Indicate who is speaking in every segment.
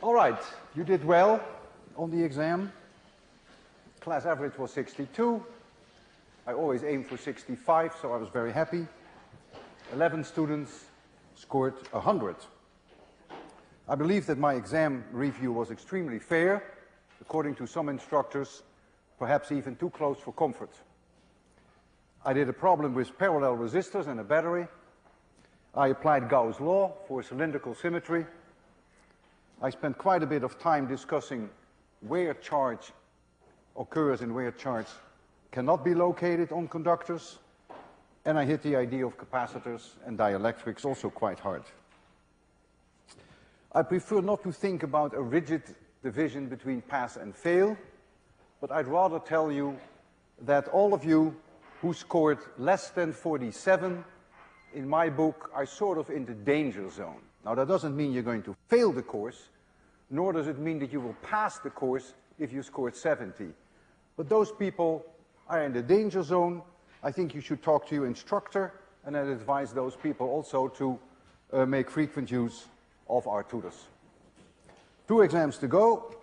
Speaker 1: All right, you did well on the exam. Class average was 62. I always aim for 65, so I was very happy. 11 students scored 100. I believe that my exam review was extremely fair, according to some instructors, perhaps even too close for comfort. I did a problem with parallel resistors and a battery. I applied Gauss' law for cylindrical symmetry. I spent quite a bit of time discussing where charge occurs and where charge cannot be located on conductors. And I hit the idea of capacitors and dielectrics also quite hard. I prefer not to think about a rigid division between pass and fail, but I'd rather tell you that all of you who scored less than 47 in my book are sort of in the danger zone. Now, that doesn't mean you're going to fail the course, nor does it mean that you will pass the course if you scored 70. But those people are in the danger zone. I think you should talk to your instructor, and I'd advise those people also to make frequent use of our tutors. 2 exams to go,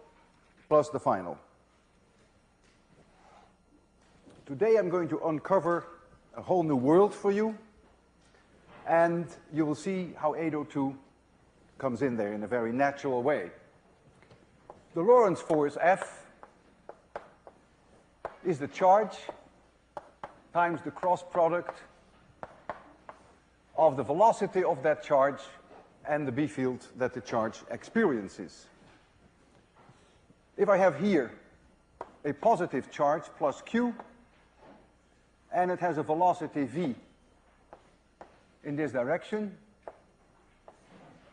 Speaker 1: plus the final. Today I'm going to uncover a whole new world for you, and you will see how 802 comes in there in a very natural way. The Lorentz force F is the charge times the cross product of the velocity of that charge and the B field that the charge experiences. If I have here a positive charge plus Q, and it has a velocity V in this direction,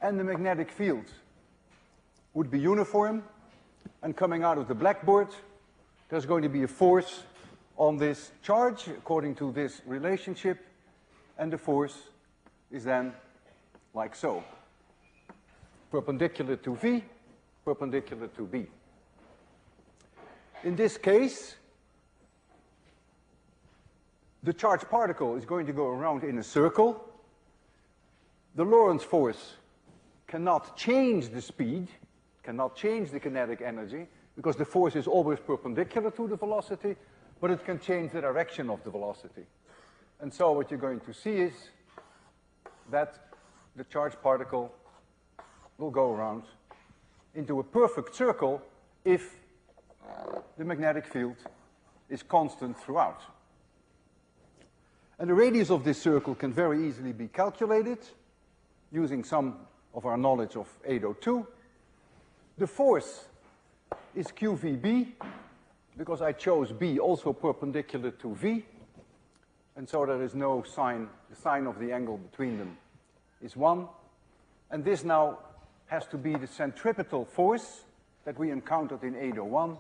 Speaker 1: and the magnetic field would be uniform, and coming out of the blackboard, there's going to be a force on this charge according to this relationship, and the force is then like so. Perpendicular to V, perpendicular to B. In this case, the charged particle is going to go around in a circle. The Lorentz force cannot change the speed, cannot change the kinetic energy, because the force is always perpendicular to the velocity, but it can change the direction of the velocity. And so what you're going to see is that the charged particle will go around into a perfect circle if the magnetic field is constant throughout. And the radius of this circle can very easily be calculated using some of our knowledge of 802. The force is QVB, because I chose B also perpendicular to V, and so there is no sign, the sign of the angle between them is 1. And this now has to be the centripetal force that we encountered in 801,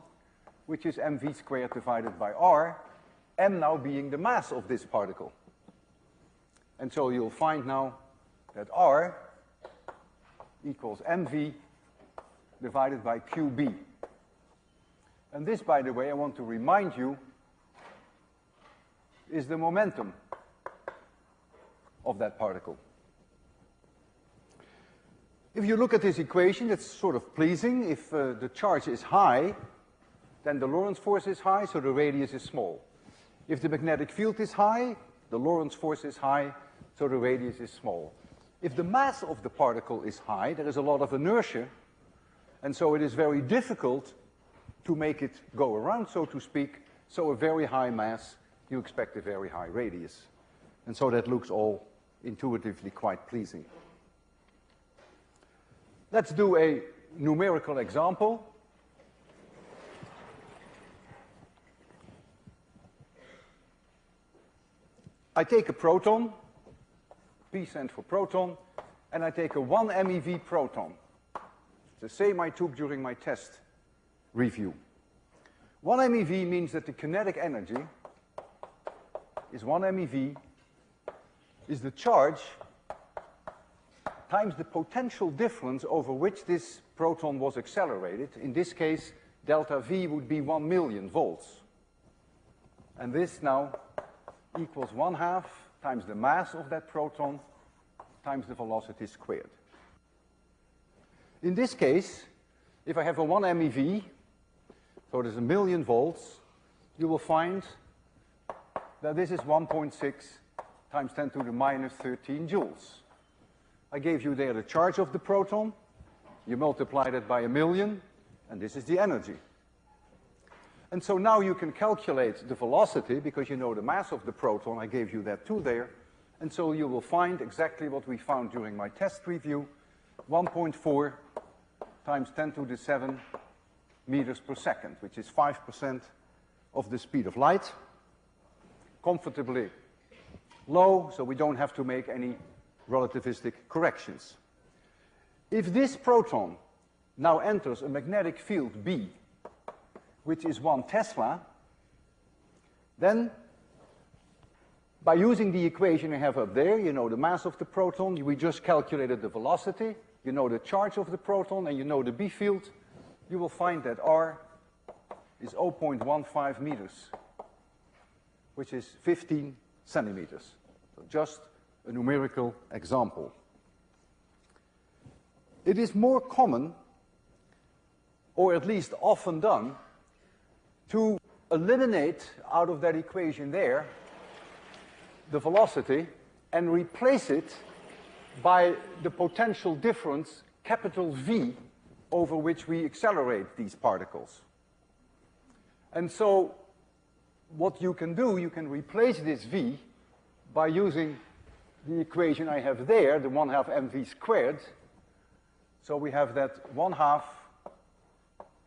Speaker 1: which is mv squared divided by r, m now being the mass of this particle. And so you'll find now that r equals mv divided by qb. And this, by the way, I want to remind you, is the momentum of that particle. If you look at this equation, it's sort of pleasing. If the charge is high, then the Lorentz force is high, so the radius is small. If the magnetic field is high, the Lorentz force is high, so the radius is small. If the mass of the particle is high, there is a lot of inertia, and so it is very difficult to make it go around, so to speak. So a very high mass, you expect a very high radius. And so that looks all intuitively quite pleasing. Let's do a numerical example. I take a proton, P stands for proton, and I take a 1 MeV proton. It's the same I took during my test review. 1 MeV means that the kinetic energy is 1 MeV is the charge times the potential difference over which this proton was accelerated. In this case, delta V would be 1 million volts. And this now equals 1/2 times the mass of that proton times the velocity squared. In this case, if I have a 1 MeV, so there's 1,000,000 volts, you will find that this is 1.6 times 10 to the minus 13 joules. I gave you there the charge of the proton. You multiplied it by 1,000,000, and this is the energy. And so now you can calculate the velocity, because you know the mass of the proton. I gave you that too there. And so you will find exactly what we found during my test review, 1.4 times 10 to the 7 meters per second, which is 5% of the speed of light. Comfortably low, so we don't have to make any relativistic corrections. If this proton now enters a magnetic field B, which is 1 Tesla, then by using the equation I have up there, you know the mass of the proton, we just calculated the velocity, you know the charge of the proton, and you know the B field, you will find that R is 0.15 meters, which is 15 centimeters. So just a numerical example. It is more common, or at least often done, to eliminate out of that equation there the velocity and replace it by the potential difference, capital V, over which we accelerate these particles. And so what you can do, you can replace this V by using the equation I have there, the 1/2 mv squared. So we have that 1/2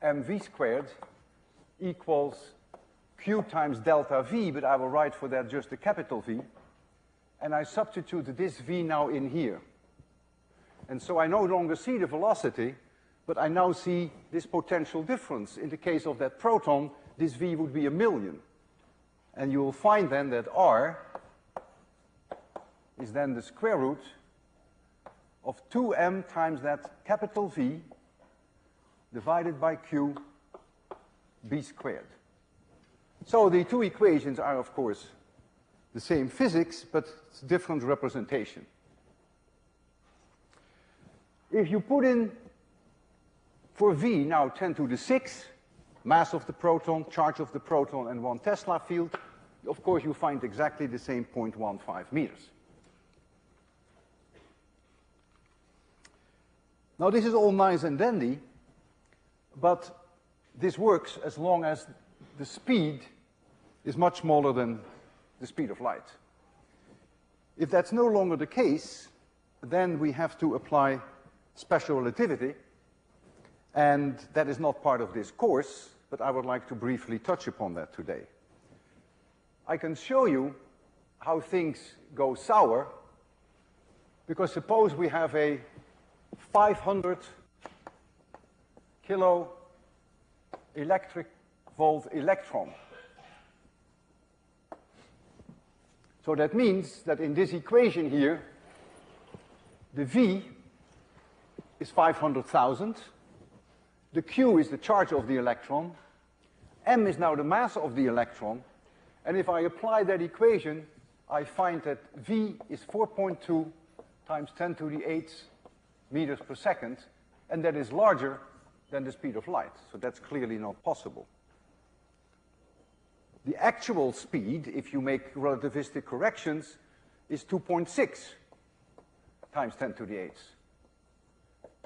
Speaker 1: mv squared equals Q times delta V, but I will write for that just a capital V. And I substitute this V now in here. And so I no longer see the velocity, but I now see this potential difference. In the case of that proton, this V would be 1,000,000. And you will find then that R is then the square root of 2m times that capital V divided by Q B squared. So the two equations are, of course, the same physics, but it's a different representation. If you put in for V now 10 to the 6, mass of the proton, charge of the proton, and 1 Tesla field, of course you find exactly the same 0.15 meters. Now this is all nice and dandy, but this works as long as the speed is much smaller than the speed of light. If that's no longer the case, then we have to apply special relativity, and that is not part of this course, but I would like to briefly touch upon that today. I can show you how things go sour, because suppose we have a 500 kilo electric volt electron. So that means that in this equation here, the V is 500,000, the Q is the charge of the electron, M is now the mass of the electron, and if I apply that equation, I find that V is 4.2 times 10 to the 8 meters per second, and that is larger than the speed of light. So that's clearly not possible. The actual speed, if you make relativistic corrections, is 2.6 times 10 to the 8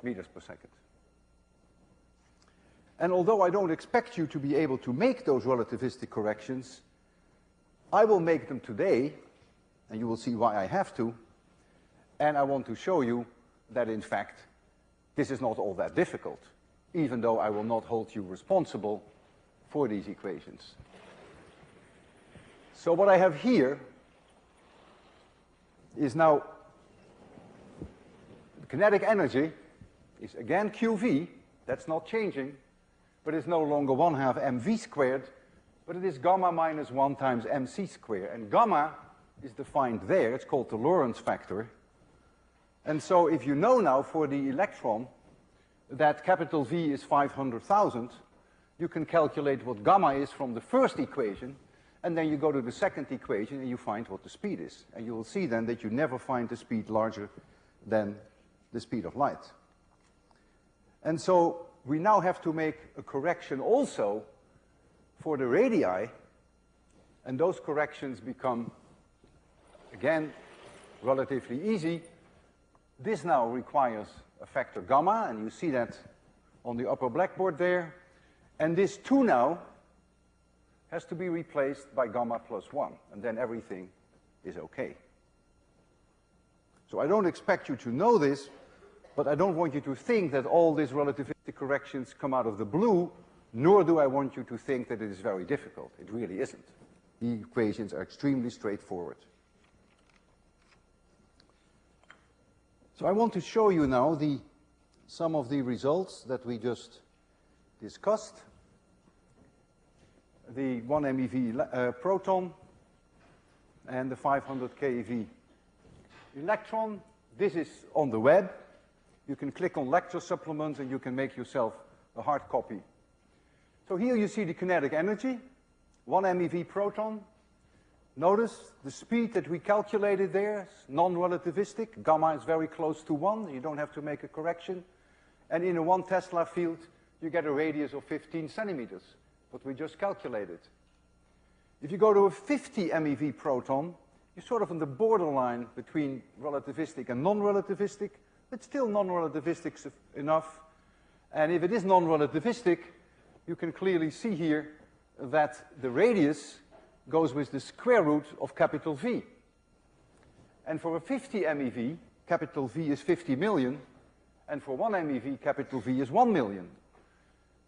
Speaker 1: meters per second. And although I don't expect you to be able to make those relativistic corrections, I will make them today, and you will see why I have to, and I want to show you that, in fact, this is not all that difficult, even though I will not hold you responsible for these equations. So what I have here is now the kinetic energy is again QV, that's not changing, but it's no longer 1/2 mv squared, but it is gamma minus 1 times mc squared. And gamma is defined there, it's called the Lorentz factor. And so if you know now for the electron that capital V is 500,000, you can calculate what gamma is from the first equation, and then you go to the second equation and you find what the speed is. And you will see then that you never find the speed larger than the speed of light. And so we now have to make a correction also for the radii, and those corrections become, again, relatively easy. This now requires a factor gamma, and you see that on the upper blackboard there. And this 2 now has to be replaced by gamma plus 1, and then everything is okay. So I don't expect you to know this, but I don't want you to think that all these relativistic corrections come out of the blue, nor do I want you to think that it is very difficult. It really isn't. The equations are extremely straightforward. So I want to show you now some of the results that we just discussed. The 1 MeV proton and the 500 keV electron. This is on the web. You can click on lecture supplements and you can make yourself a hard copy. So here you see the kinetic energy, 1 MeV proton. Notice the speed that we calculated there is non-relativistic. Gamma is very close to 1. You don't have to make a correction. And in a 1 Tesla field, you get a radius of 15 centimeters, what we just calculated. If you go to a 50 MeV proton, you're sort of on the borderline between relativistic and non-relativistic, but still non-relativistic enough. And if it is non-relativistic, you can clearly see here that the radius goes with the square root of capital V. And for a 50 MeV, capital V is 50 million, and for 1 MeV, capital V is 1 million.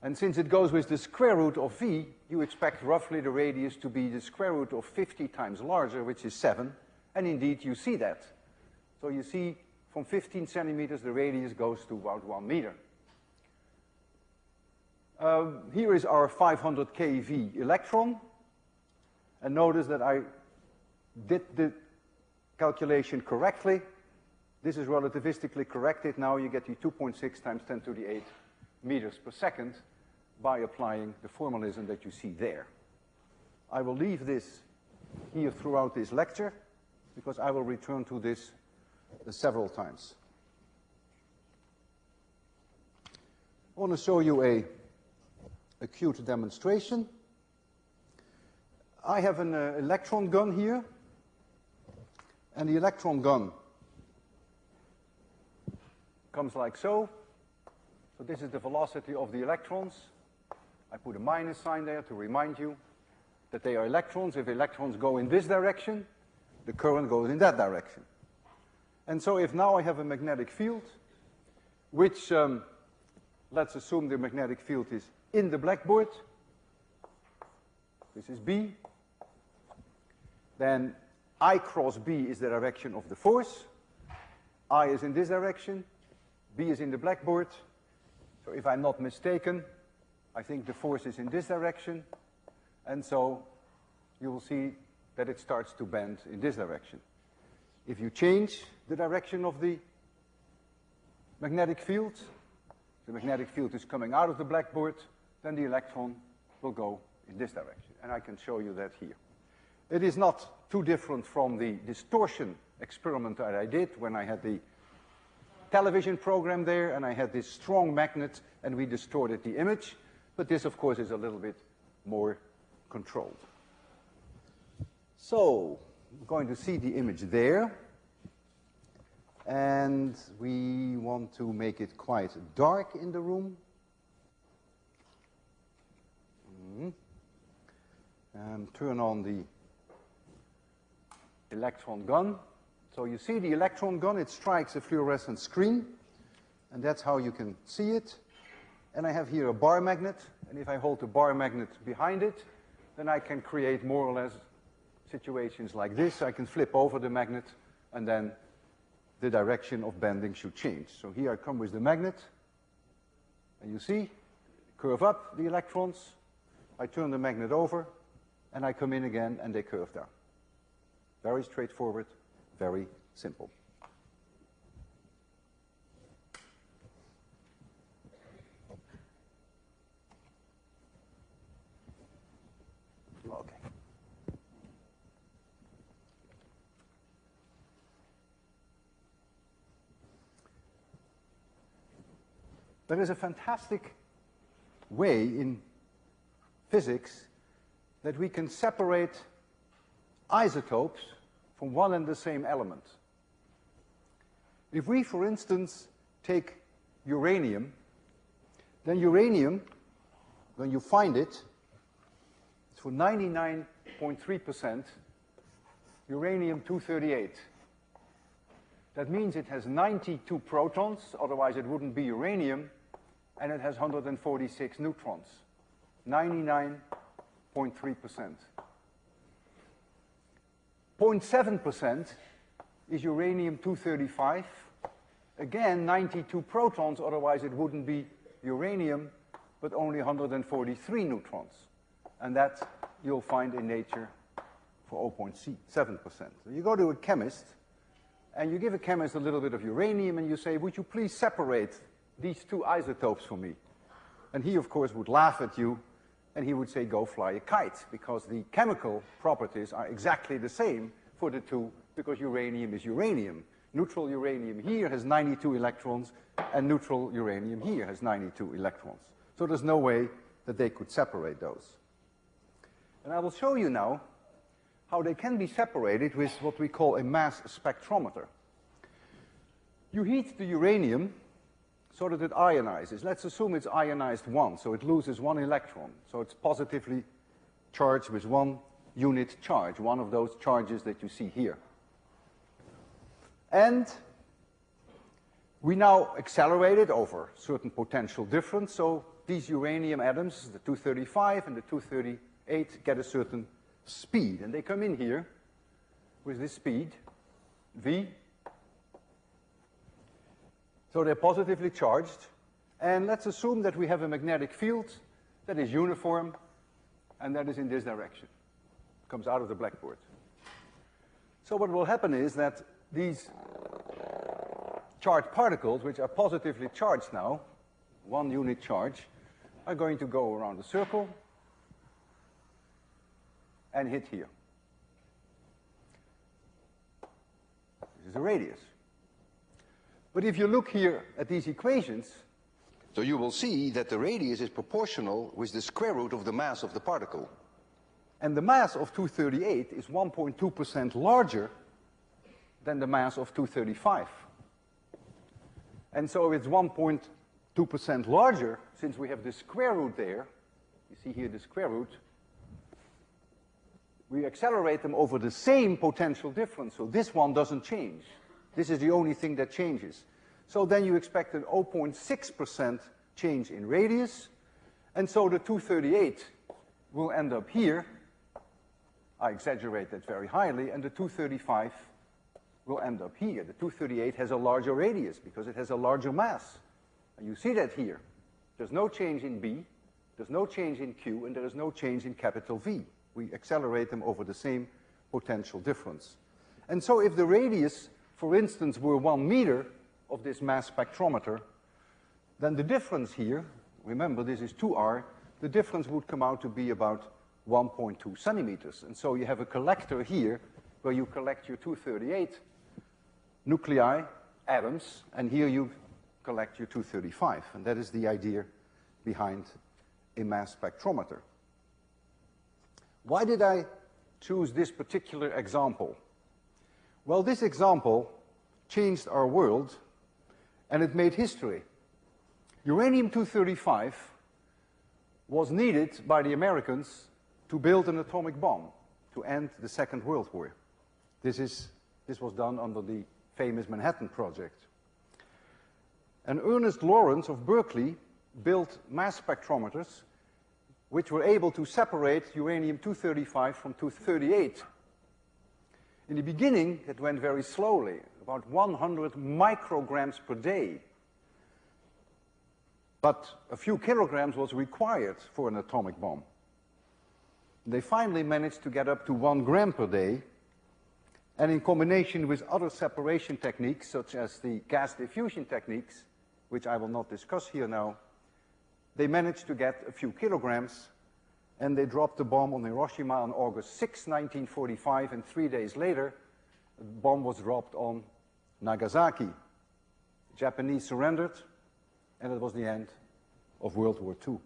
Speaker 1: And since it goes with the square root of V, you expect roughly the radius to be the square root of 50 times larger, which is 7, and indeed you see that. So you see from 15 centimeters, the radius goes to about 1 meter. Here is our 500 keV electron. And notice that I did the calculation correctly. This is relativistically corrected. Now you get the 2.6 times 10 to the 8 meters per second by applying the formalism that you see there. I will leave this here throughout this lecture because I will return to this several times. I want to show you a cute demonstration. I have an electron gun here, and the electron gun comes like so. So this is the velocity of the electrons. I put a minus sign there to remind you that they are electrons. If electrons go in this direction, the current goes in that direction. And so if now I have a magnetic field, which, let's assume the magnetic field is in the blackboard, this is B, then I cross B is the direction of the force. I is in this direction, B is in the blackboard. So if I'm not mistaken, I think the force is in this direction, and so you will see that it starts to bend in this direction. If you change the direction of the magnetic field is coming out of the blackboard, then the electron will go in this direction, and I can show you that here. It is not too different from the distortion experiment that I did when I had the television program there, and I had this strong magnet, and we distorted the image, but this, of course, is a little bit more controlled. So, we're going to see the image there, and we want to make it quite dark in the room. And turn on the electron gun. So you see the electron gun, it strikes a fluorescent screen, and that's how you can see it. And I have here a bar magnet, and if I hold the bar magnet behind it, then I can create more or less situations like this. I can flip over the magnet, and then the direction of bending should change. So here I come with the magnet, and you see, curve up the electrons, I turn the magnet over, and I come in again, and they curve down. Very straightforward, very simple. Okay. There is a fantastic way in physics that we can separate isotopes from one and the same element. If we, for instance, take uranium, then uranium, when you find it, it's for 99.3% uranium-238. That means it has 92 protons, otherwise it wouldn't be uranium, and it has 146 neutrons. 99.3%. 0.7% is uranium-235. Again, 92 protons, otherwise it wouldn't be uranium, but only 143 neutrons. And that you'll find in nature for 0.7%. So you go to a chemist, and you give a chemist a little bit of uranium, and you say, would you please separate these two isotopes for me? And he, of course, would laugh at you, and he would say, go fly a kite, because the chemical properties are exactly the same for the two, because uranium is uranium. Neutral uranium here has 92 electrons, and neutral uranium here has 92 electrons. So there's no way that they could separate those. And I will show you now how they can be separated with what we call a mass spectrometer. You heat the uranium so that it ionizes. Let's assume it's ionized 1, so it loses 1 electron. So it's positively charged with 1 unit charge, one of those charges that you see here. And we now accelerate it over certain potential difference, so these uranium atoms, the 235 and the 238, get a certain speed. And they come in here with this speed, V. So they're positively charged. And let's assume that we have a magnetic field that is uniform, and that is in this direction. It comes out of the blackboard. So what will happen is that these charged particles, which are positively charged now, 1 unit charge, are going to go around a circle and hit here. This is a radius. But if you look here at these equations, so you will see that the radius is proportional with the square root of the mass of the particle. And the mass of 238 is 1.2% larger than the mass of 235. And so it's 1.2% larger, since we have the square root there. You see here the square root. We accelerate them over the same potential difference, so this one doesn't change. This is the only thing that changes. So then you expect an 0.6% change in radius, and so the 238 will end up here. I exaggerate that very highly, and the 235 will end up here. The 238 has a larger radius because it has a larger mass. And you see that here. There's no change in B, there's no change in Q, and there is no change in capital V. We accelerate them over the same potential difference. And so if the radius, for instance, were 1 meter of this mass spectrometer, then the difference here, remember this is 2r, the difference would come out to be about 1.2 centimeters. And so you have a collector here where you collect your 238 nuclei, atoms, and here you collect your 235. And that is the idea behind a mass spectrometer. Why did I choose this particular example? Well, this example changed our world, and it made history. Uranium-235 was needed by the Americans to build an atomic bomb to end the Second World War. This was done under the famous Manhattan Project. And Ernest Lawrence of Berkeley built mass spectrometers which were able to separate uranium-235 from 238. In the beginning, it went very slowly, about 100 micrograms per day. But a few kilograms was required for an atomic bomb. They finally managed to get up to 1 gram per day, and in combination with other separation techniques, such as the gas diffusion techniques, which I will not discuss here now, they managed to get a few kilograms, and they dropped the bomb on Hiroshima on August 6, 1945, and 3 days later, the bomb was dropped on Nagasaki. The Japanese surrendered, and it was the end of World War II.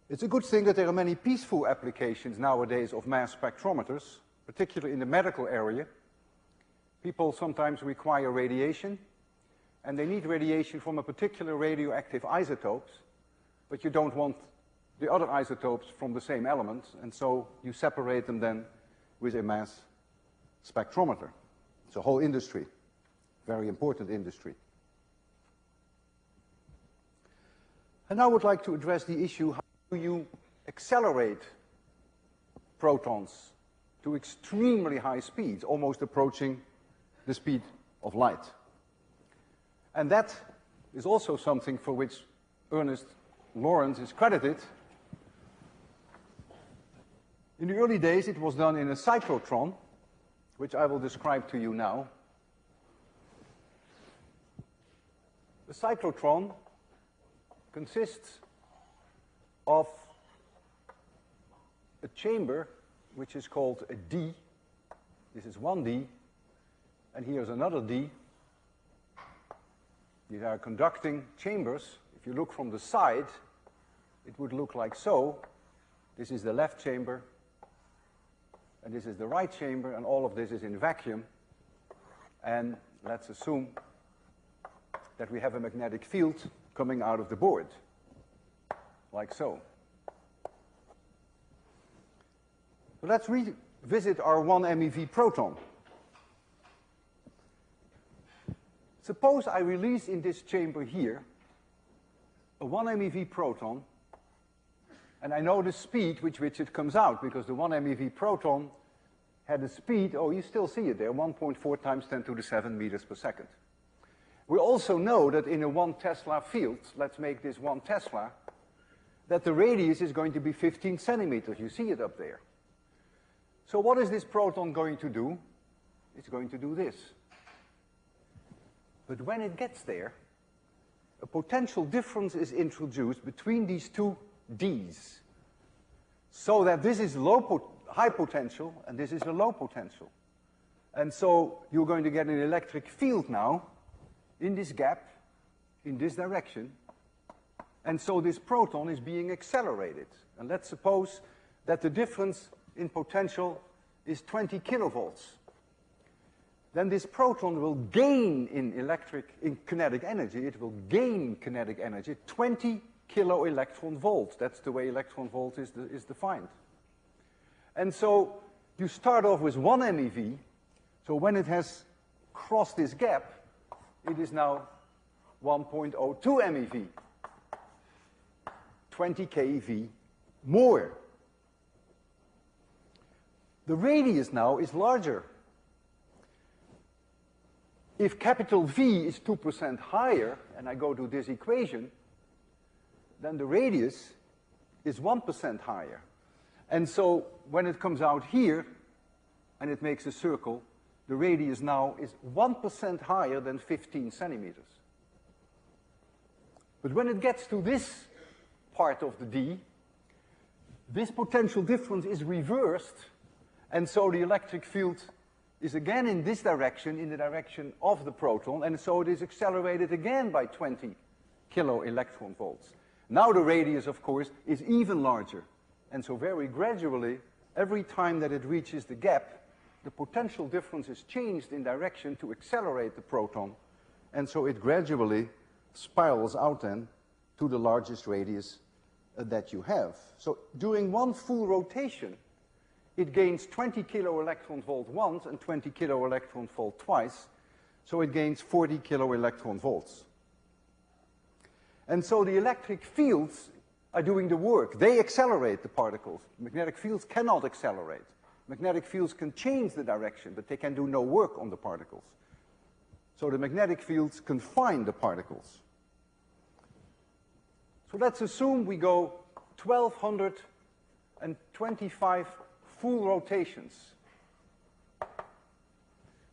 Speaker 1: It's a good thing that there are many peaceful applications nowadays of mass spectrometers, particularly in the medical area. People sometimes require radiation, and they need radiation from a particular radioactive isotopes, but you don't want the other isotopes from the same element, and so you separate them then with a mass spectrometer. It's a whole industry, very important industry. And now I would like to address the issue, how do you accelerate protons to extremely high speeds, almost approaching the speed of light? And that is also something for which Ernest Lawrence is credited. In the early days, it was done in a cyclotron, which I will describe to you now. The cyclotron consists of a chamber which is called a D. This is one D, and here's another D. These are conducting chambers. If you look from the side, it would look like so. This is the left chamber, and this is the right chamber, and all of this is in vacuum. And let's assume that we have a magnetic field coming out of the board, like so. So let's revisit our 1 MeV proton. Suppose I release in this chamber here a 1 MeV proton, and I know the speed with which it comes out, because the 1 MeV proton had a speed, oh, you still see it there, 1.4 times 10 to the 7 meters per second. We also know that in a 1 Tesla field, let's make this 1 Tesla, that the radius is going to be 15 centimeters. You see it up there. So what is this proton going to do? It's going to do this. But when it gets there, a potential difference is introduced between these two Ds, so that this is high potential and this is a low potential. And so you're going to get an electric field now in this gap, in this direction, and so this proton is being accelerated. And let's suppose that the difference in potential is 20 kilovolts. Then this proton will gain in kinetic energy, it will gain kinetic energy 20 kilo electron volts. That's the way electron volt is defined. And so you start off with 1 MeV, so when it has crossed this gap, it is now 1.02 MeV, 20 keV more. The radius now is larger. If capital V is 2% higher, and I go to this equation, then the radius is 1% higher. And so when it comes out here, and it makes a circle, the radius now is 1% higher than 15 centimeters. But when it gets to this part of the D, this potential difference is reversed, and so the electric field is again in this direction, in the direction of the proton, and so it is accelerated again by 20 kilo electron volts. Now the radius, of course, is even larger, and so very gradually, every time that it reaches the gap, the potential difference is changed in direction to accelerate the proton, and so it gradually spirals out then to the largest radius that you have. So during one full rotation, it gains 20 kilo electron volt once and 20 kilo electron volt twice, so it gains 40 kilo electron volts. And so the electric fields are doing the work. They accelerate the particles. Magnetic fields cannot accelerate. Magnetic fields can change the direction, but they can do no work on the particles. So the magnetic fields confine the particles. So let's assume we go 1,225 full rotations.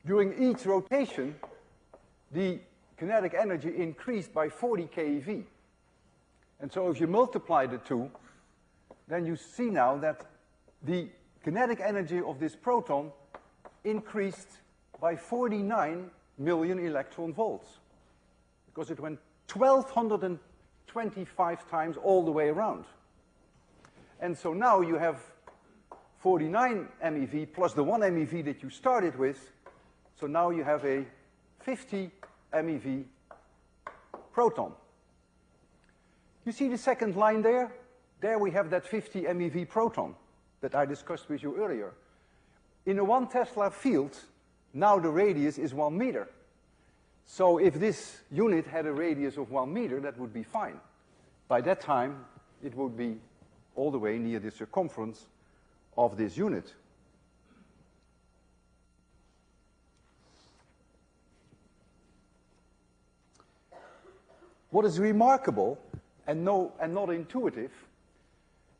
Speaker 1: During each rotation, the kinetic energy increased by 40 keV. And so if you multiply the two, then you see now that the kinetic energy of this proton increased by 49 million electron volts, because it went 1,225 times all the way around. And so now you have 49 MeV plus the 1 MeV that you started with. So now you have a 50 MeV proton. You see the second line there? There we have that 50 MeV proton that I discussed with you earlier. In a 1 Tesla field, now the radius is 1 meter. So if this unit had a radius of 1 meter, that would be fine. By that time, it would be all the way near the circumference of this unit. What is remarkable and not intuitive,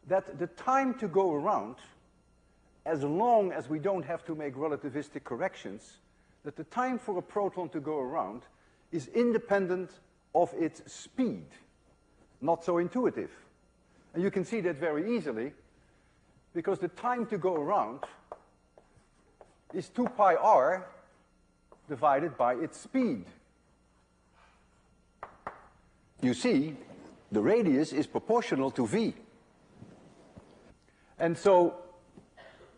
Speaker 1: that the time to go around, as long as we don't have to make relativistic corrections, that the time for a proton to go around is independent of its speed. Not so intuitive. And you can see that very easily, because the time to go around is 2 pi r divided by its speed. You see, the radius is proportional to v. And so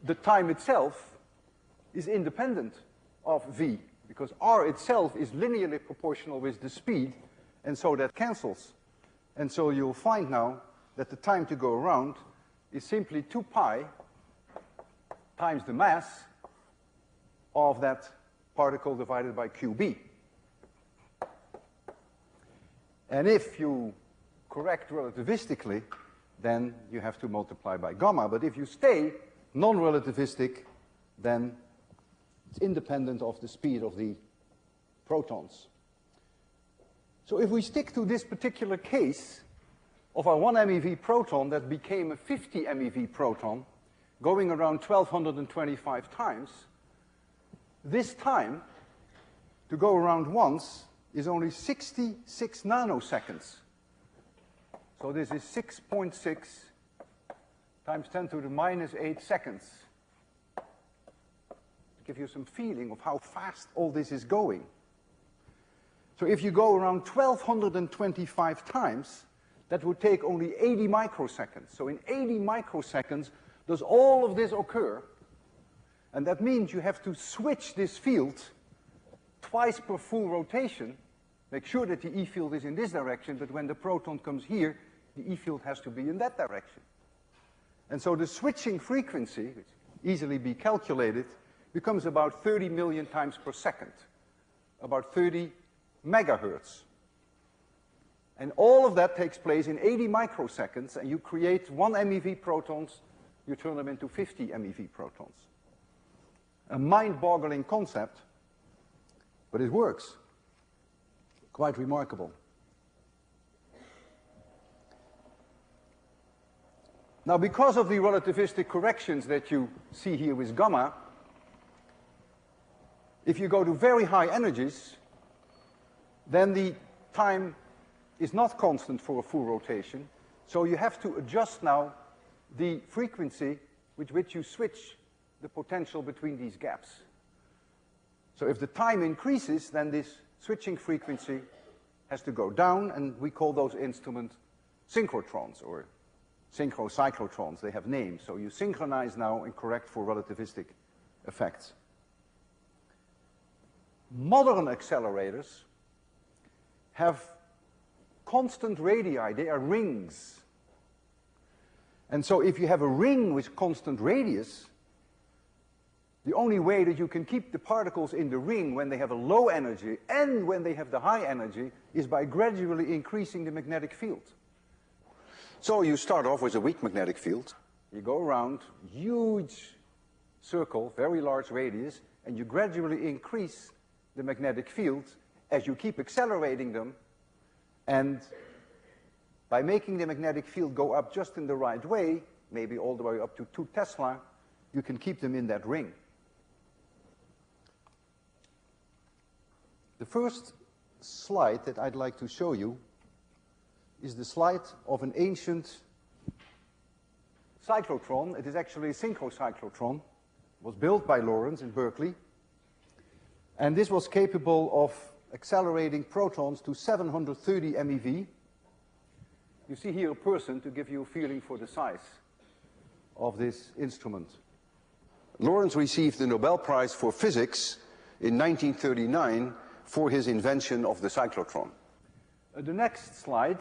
Speaker 1: the time itself is independent of v, because r itself is linearly proportional with the speed, and so that cancels. And so you'll find now that the time to go around is simply 2 pi times the mass of that particle divided by qb. And if you correct relativistically, then you have to multiply by gamma. But if you stay non-relativistic, then it's independent of the speed of the protons. So if we stick to this particular case of our 1 MeV proton that became a 50 MeV proton, going around 1225 times, this time to go around once is only 66 nanoseconds. So this is 6.6 times 10 to the minus 8 seconds. To give you some feeling of how fast all this is going. So if you go around 1225 times, that would take only 80 microseconds. So in 80 microseconds, does all of this occur? And that means you have to switch this field twice per full rotation. Make sure that the E field is in this direction, but when the proton comes here, the E field has to be in that direction. And so the switching frequency, which can easily be calculated, becomes about 30 million times per second, about 30 megahertz. And all of that takes place in 80 microseconds, and you create 1 MeV protons, you turn them into 50 MeV protons. A mind-boggling concept, but it works. Quite remarkable. Now, because of the relativistic corrections that you see here with gamma, if you go to very high energies, then the time is not constant for a full rotation, so you have to adjust now the frequency with which you switch the potential between these gaps. So if the time increases, then this switching frequency has to go down, and we call those instruments synchrotrons or synchrocyclotrons. They have names, so you synchronize now and correct for relativistic effects. Modern accelerators have constant radii. They are rings. And so if you have a ring with constant radius, the only way that you can keep the particles in the ring when they have a low energy and when they have the high energy is by gradually increasing the magnetic field. So you start off with a weak magnetic field. You go around, huge circle, very large radius, and you gradually increase the magnetic field as you keep accelerating them. And by making the magnetic field go up just in the right way, maybe all the way up to 2 Tesla, you can keep them in that ring. The first slide that I'd like to show you is the slide of an ancient cyclotron. It is actually a synchrocyclotron. It was built by Lorentz in Berkeley. And this was capable of accelerating protons to 730 MeV. You see here a person to give you a feeling for the size. of this instrument.
Speaker 2: Lorentz received the Nobel Prize for Physics in 1939 for his invention of the cyclotron.
Speaker 1: The next slide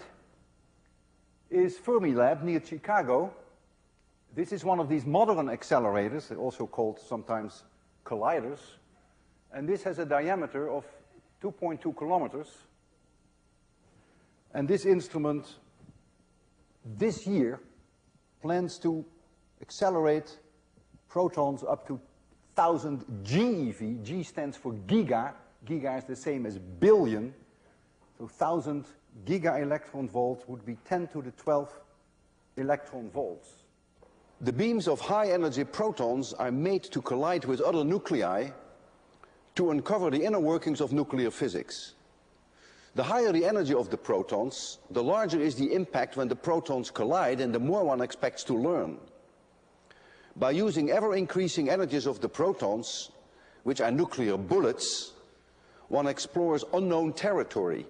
Speaker 1: is Fermilab near Chicago. This is one of these modern accelerators, they're also called sometimes colliders. And this has a diameter of 2.2 kilometers. And this instrument, this year, plans to accelerate protons up to 1,000 GeV. G stands for giga. Giga is the same as billion. So 1,000 giga electron volts would be 10 to the 12 electron volts.
Speaker 2: The beams of high-energy protons are made to collide with other nuclei to uncover the inner workings of nuclear physics. The higher the energy of the protons, the larger is the impact when the protons collide and the more one expects to learn. By using ever-increasing energies of the protons, which are nuclear bullets, one explores unknown territory.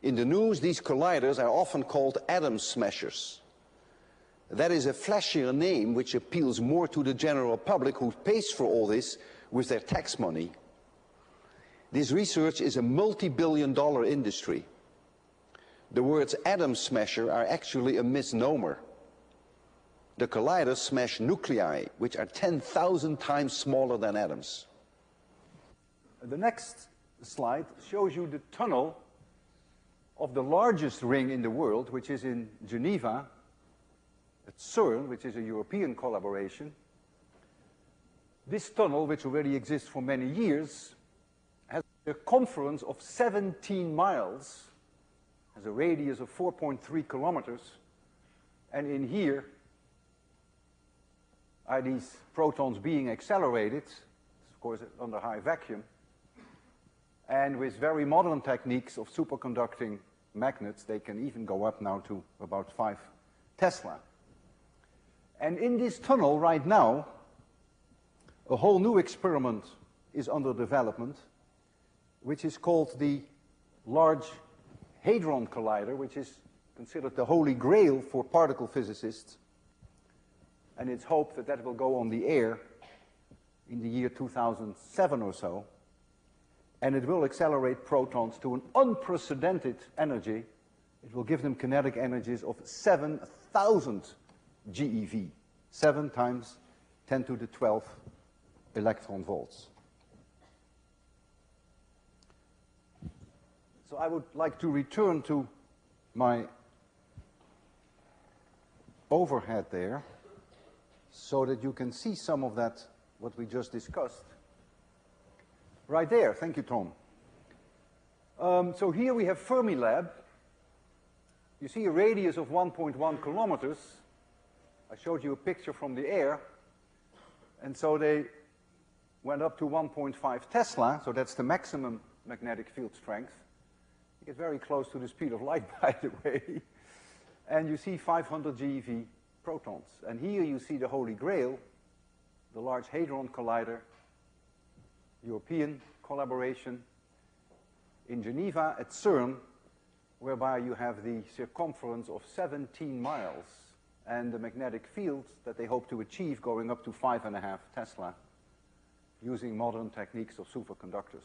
Speaker 2: In the news, these colliders are often called atom smashers. That is a flashier name which appeals more to the general public who pays for all this with their tax money. This research is a multi-billion-dollar industry. The words atom smasher are actually a misnomer. The colliders smash nuclei, which are 10,000 times smaller than atoms.
Speaker 1: The next slide shows you the tunnel of the largest ring in the world, which is in Geneva, at CERN, which is a European collaboration. This tunnel, which already exists for many years, has a circumference of 17 miles, has a radius of 4.3 kilometers, and in here are these protons being accelerated, of course under high vacuum, and with very modern techniques of superconducting magnets, they can even go up now to about 5 Tesla. And in this tunnel right now, a whole new experiment is under development, which is called the Large Hadron Collider, which is considered the holy grail for particle physicists. And it's hoped that that will go on the air in the year 2007 or so. And it will accelerate protons to an unprecedented energy. It will give them kinetic energies of 7,000 GeV, 7 times 10 to the 12 electron volts. So I would like to return to my overhead there so that you can see some of that, what we just discussed. Right there, thank you, Tom. So here we have Fermilab. You see a radius of 1.1 kilometers. I showed you a picture from the air. And so they went up to 1.5 Tesla, so that's the maximum magnetic field strength. You get very close to the speed of light, by the way. And you see 500 GeV protons. And here you see the Holy Grail, the Large Hadron Collider, European collaboration in Geneva at CERN, whereby you have the circumference of 17 miles and the magnetic field that they hope to achieve going up to 5.5 Tesla using modern techniques of superconductors.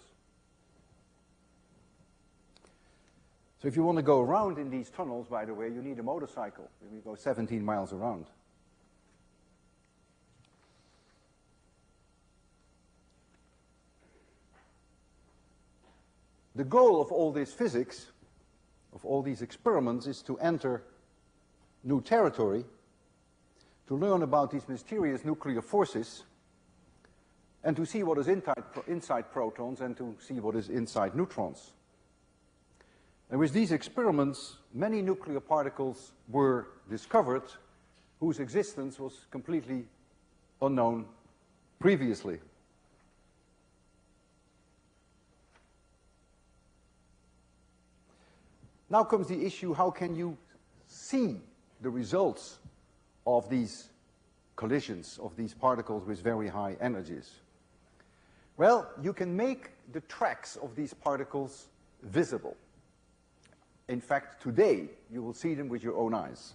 Speaker 1: So if you want to go around in these tunnels, by the way, you need a motorcycle. You go 17 miles around. The goal of all this physics, of all these experiments, is to enter new territory, to learn about these mysterious nuclear forces, and to see what is inside protons and to see what is inside neutrons. And with these experiments, many nuclear particles were discovered whose existence was completely unknown previously. Now comes the issue, how can you see the results of these collisions, of these particles with very high energies? Well, you can make the tracks of these particles visible. In fact, today, you will see them with your own eyes.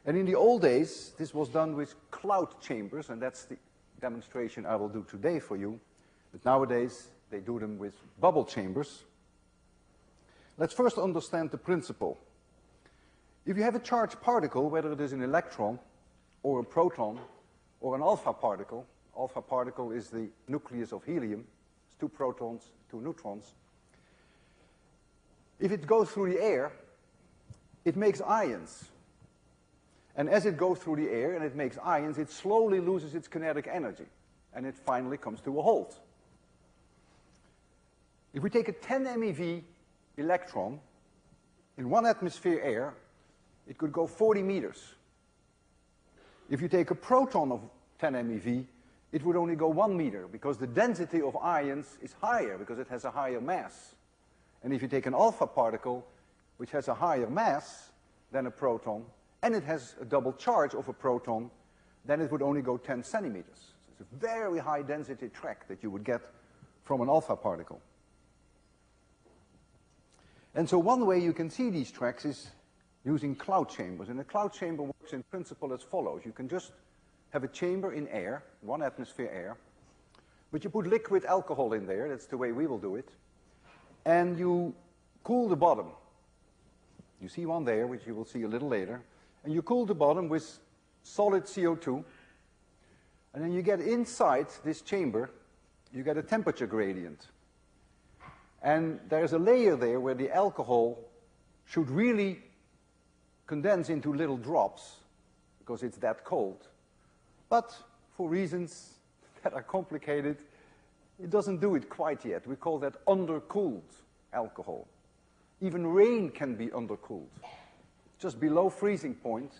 Speaker 1: And in the old days, this was done with cloud chambers, and that's the demonstration I will do today for you. But nowadays, they do them with bubble chambers. Let's first understand the principle. If you have a charged particle, whether it is an electron or a proton or an alpha particle is the nucleus of helium, it's 2 protons, 2 neutrons. If it goes through the air, it makes ions. And as it goes through the air and it makes ions, it slowly loses its kinetic energy, and it finally comes to a halt. If we take a 10 MeV electron in 1 atmosphere air, it could go 40 meters. If you take a proton of 10 MeV, it would only go 1 meter, because the density of ions is higher, because it has a higher mass. And if you take an alpha particle, which has a higher mass than a proton, and it has a double charge of a proton, then it would only go 10 centimeters. It's a very high density track that you would get from an alpha particle. And so one way you can see these tracks is using cloud chambers. And a cloud chamber works in principle as follows. You can just have a chamber in air, 1 atmosphere air, but you put liquid alcohol in there, that's the way we will do it, and you cool the bottom. You see one there, which you will see a little later, and you cool the bottom with solid CO2, and then you get inside this chamber, you get a temperature gradient. And there's a layer there where the alcohol should really condense into little drops, because it's that cold. But for reasons that are complicated, it doesn't do it quite yet. We call that undercooled alcohol. Even rain can be undercooled. Just below freezing point,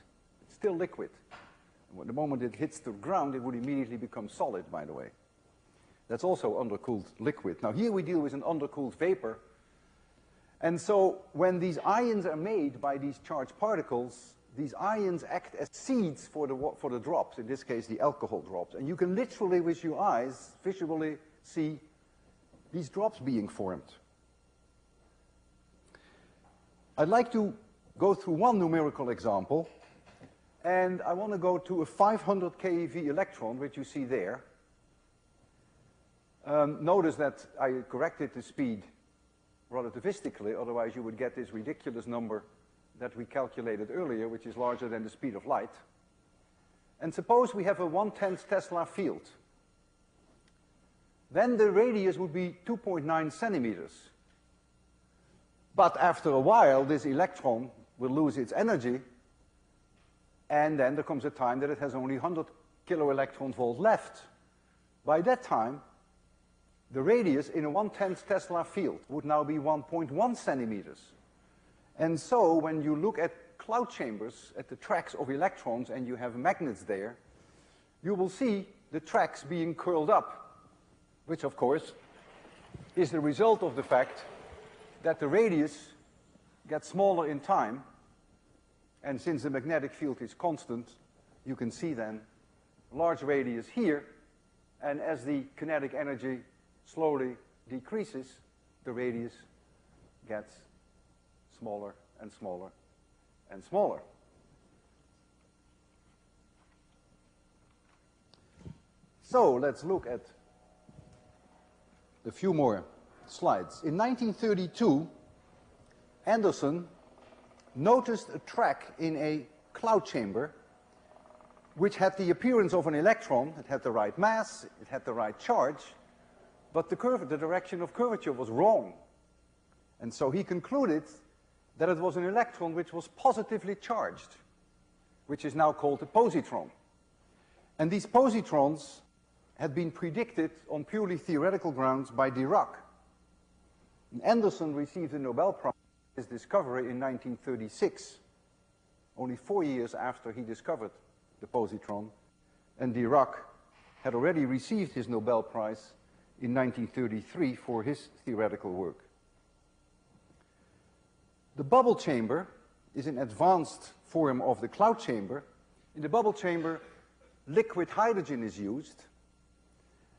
Speaker 1: it's still liquid. And the moment it hits the ground, it would immediately become solid, by the way. That's also undercooled liquid. Now here we deal with an undercooled vapor. And so when these ions are made by these charged particles, these ions act as seeds for the drops, in this case the alcohol drops. And you can literally, with your eyes, visually see these drops being formed. I'd like to go through one numerical example, and I want to go to a 500 keV electron, which you see there. Notice that I corrected the speed relativistically, otherwise you would get this ridiculous number that we calculated earlier, which is larger than the speed of light. And suppose we have a 1/10 Tesla field. Then the radius would be 2.9 centimeters. But after a while, this electron will lose its energy, and then there comes a time that it has only 100 kiloelectron-volt left. By that time, the radius in a 1/10 Tesla field would now be 1.1 centimeters. And so when you look at cloud chambers, at the tracks of electrons, and you have magnets there, you will see the tracks being curled up, which of course is the result of the fact that the radius gets smaller in time, and since the magnetic field is constant, you can see then large radius here, and as the kinetic energy slowly decreases, the radius gets smaller and smaller and smaller. So let's look at a few more slides. In 1932, Anderson noticed a track in a cloud chamber which had the appearance of an electron. It had the right mass, it had the right charge, but the direction of curvature was wrong. And so he concluded that it was an electron which was positively charged, which is now called a positron. And these positrons had been predicted on purely theoretical grounds by Dirac. And Anderson received the Nobel Prize for his discovery in 1936, only 4 years after he discovered the positron, and Dirac had already received his Nobel Prize in 1933 for his theoretical work. The bubble chamber is an advanced form of the cloud chamber. In the bubble chamber, liquid hydrogen is used,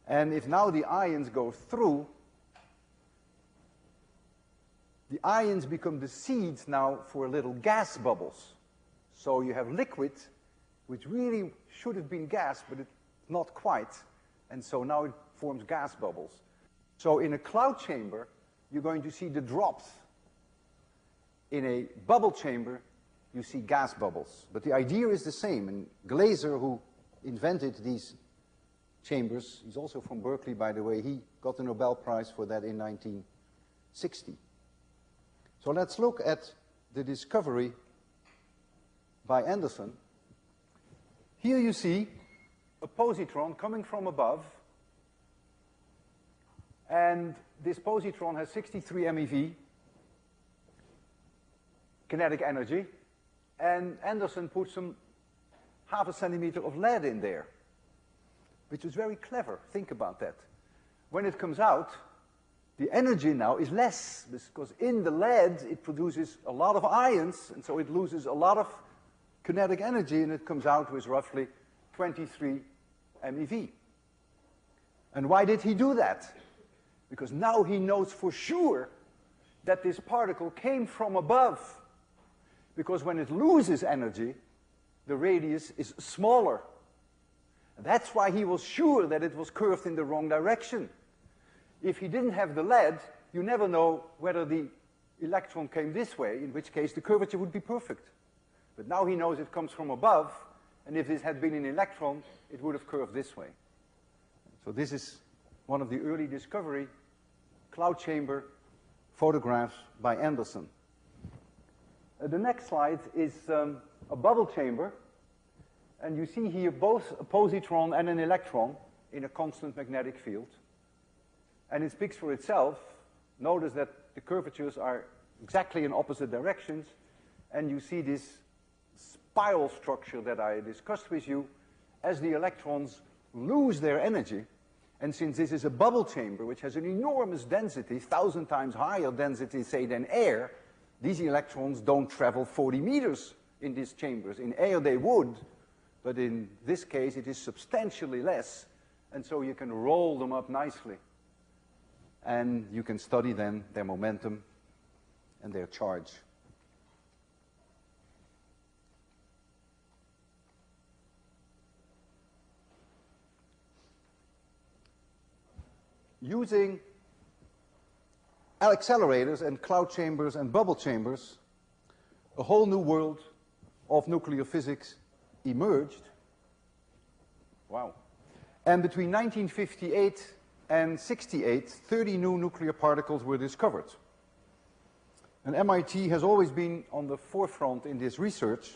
Speaker 1: and if now the ions go through, the ions become the seeds now for little gas bubbles. So you have liquid, which really should have been gas, but it's not quite. And so now it forms gas bubbles. So in a cloud chamber, you're going to see the drops. In a bubble chamber, you see gas bubbles. But the idea is the same. And Glaser, who invented these chambers, he's also from Berkeley, by the way, he got the Nobel Prize for that in 1960. So let's look at the discovery by Anderson. Here you see a positron coming from above, and this positron has 63 MeV kinetic energy, and Anderson put some half a centimeter of lead in there, which is very clever. Think about that. When it comes out, the energy now is less, because in the lead it produces a lot of ions, and so it loses a lot of kinetic energy, and it comes out with roughly 23 MeV. And why did he do that? Because now he knows for sure that this particle came from above. Because when it loses energy, the radius is smaller. That's why he was sure that it was curved in the wrong direction. If he didn't have the lead, you never know whether the electron came this way, in which case the curvature would be perfect. But now he knows it comes from above, and if this had been an electron, it would have curved this way. So this is one of the early discovery cloud chamber photographs by Anderson. The next slide is a bubble chamber, and you see here both a positron and an electron in a constant magnetic field. And it speaks for itself. Notice that the curvatures are exactly in opposite directions, and you see this spiral structure that I discussed with you. As the electrons lose their energy, and since this is a bubble chamber which has an enormous density, 1,000 times higher density, say, than air, these electrons don't travel 40 meters in these chambers. In air they would, but in this case it is substantially less, and so you can roll them up nicely. And you can study then their momentum and their charge. Using accelerators and cloud chambers and bubble chambers, a whole new world of nuclear physics emerged. Wow. And between 1958 and 68, 30 new nuclear particles were discovered. And MIT has always been on the forefront in this research.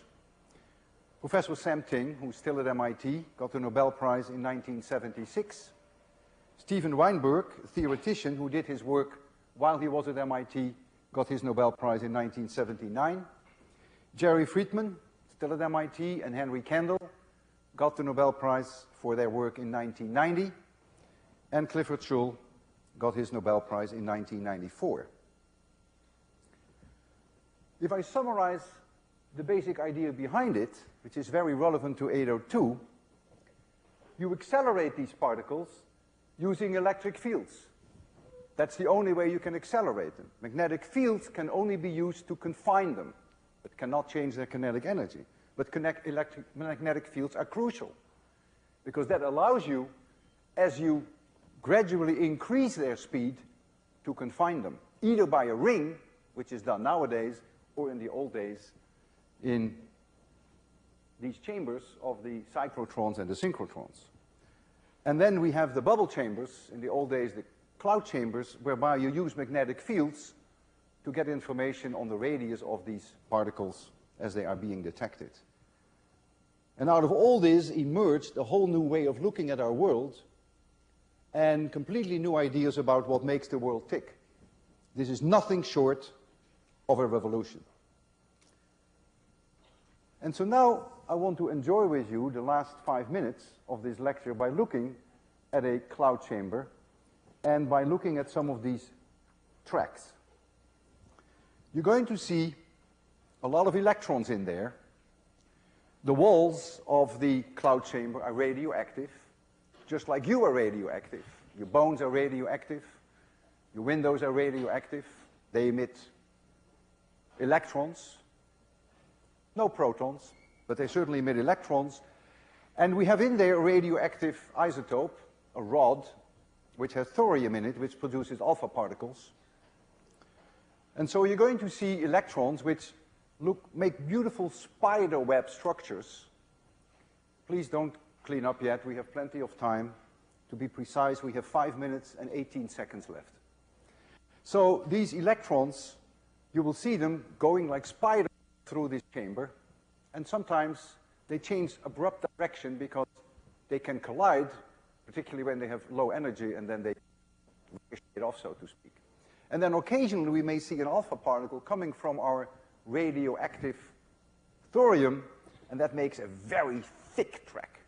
Speaker 1: Professor Sam Ting, who's still at MIT, got the Nobel Prize in 1976. Steven Weinberg, a theoretician who did his work while he was at MIT, got his Nobel Prize in 1979. Jerry Friedman, still at MIT, and Henry Kendall got the Nobel Prize for their work in 1990. And Clifford Shull got his Nobel Prize in 1994. If I summarize the basic idea behind it, which is very relevant to 802, you accelerate these particles using electric fields. That's the only way you can accelerate them. Magnetic fields can only be used to confine them, but cannot change their kinetic energy. But magnetic fields are crucial, because that allows you, as you gradually increase their speed, to confine them, either by a ring, which is done nowadays, or in the old days in these chambers of the cyclotrons and the synchrotrons. And then we have the bubble chambers, in the old days the cloud chambers, whereby you use magnetic fields to get information on the radius of these particles as they are being detected. And out of all this emerged a whole new way of looking at our world, and completely new ideas about what makes the world tick. This is nothing short of a revolution. And so now I want to enjoy with you the last 5 minutes of this lecture by looking at a cloud chamber and by looking at some of these tracks. You're going to see a lot of electrons in there. The walls of the cloud chamber are radioactive, just like you are radioactive. Your bones are radioactive. Your windows are radioactive. They emit electrons, no protons. but they certainly emit electrons. And we have in there a radioactive isotope, a rod, which has thorium in it, which produces alpha particles. And so you're going to see electrons which make beautiful spider web structures. Please don't clean up yet. We have plenty of time. To be precise, we have 5 minutes and 18 seconds left. So these electrons, you will see them going like spiders through this chamber. And sometimes they change abrupt direction because they can collide, particularly when they have low energy, and then they ricochet off, so to speak. And then occasionally we may see an alpha particle coming from our radioactive thorium, and that makes a very thick track.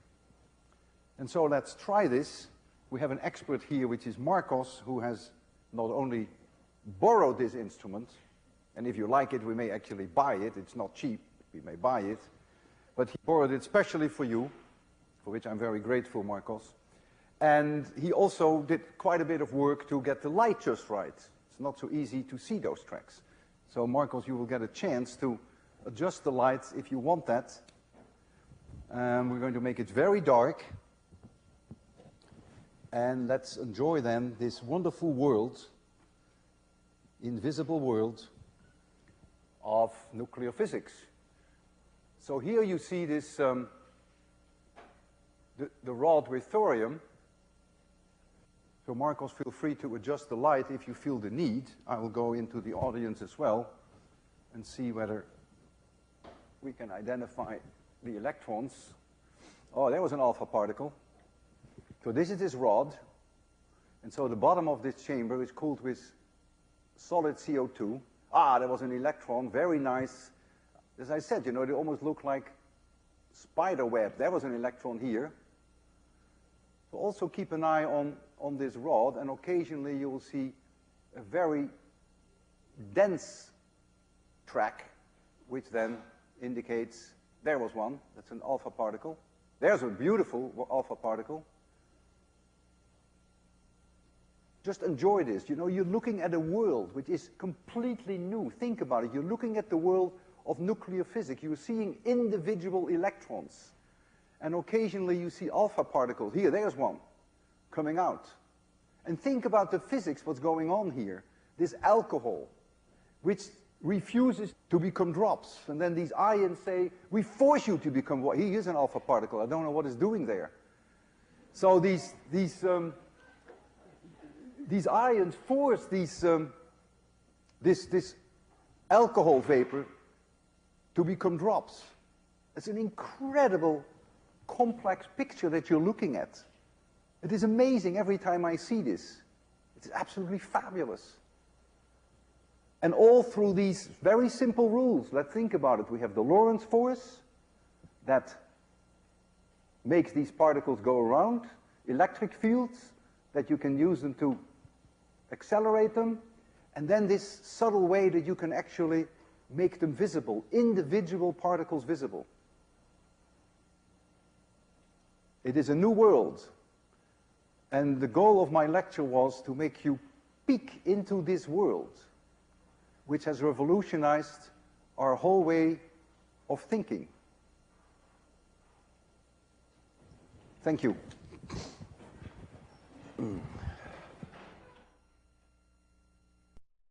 Speaker 1: And so let's try this. We have an expert here, which is Marcos, who has not only borrowed this instrument, and if you like it, we may actually buy it. It's not cheap, we may buy it. But he borrowed it specially for you, for which I'm very grateful, Marcos. And he also did quite a bit of work to get the light just right. It's not so easy to see those tracks. So, Marcos, you will get a chance to adjust the lights if you want that. We're going to make it very dark. And let's enjoy then this wonderful world, invisible world of nuclear physics. So here you see this, the rod with thorium. So Marcos, feel free to adjust the light if you feel the need. I will go into the audience as well and see whether we can identify the electrons. Oh, there was an alpha particle. So this is this rod. And so the bottom of this chamber is cooled with solid CO2. Ah, there was an electron, very nice. As I said, you know, they almost look like spider web. There was an electron here. So also keep an eye on this rod, and occasionally you will see a very dense track, which then indicates there was one. That's an alpha particle. There's a beautiful alpha particle. Just enjoy this. You know, you're looking at a world which is completely new. Think about it. You're looking at the world of nuclear physics. You're seeing individual electrons. And occasionally you see alpha particles. Here, there's one coming out. And think about the physics, what's going on here. This alcohol, which refuses to become drops. And then these ions say, we force you to become what? Here's an alpha particle. I don't know what it's doing there. So these ions force this alcohol vapor to become drops. It's an incredible, complex picture that you're looking at. It is amazing every time I see this. It's absolutely fabulous. And all through these very simple rules. Let's think about it. We have the Lorentz force that makes these particles go around, electric fields that you can use them to accelerate them, and then this subtle way that you can actually make them visible, individual particles visible. It is a new world. And the goal of my lecture was to make you peek into this world, which has revolutionized our whole way of thinking. Thank you.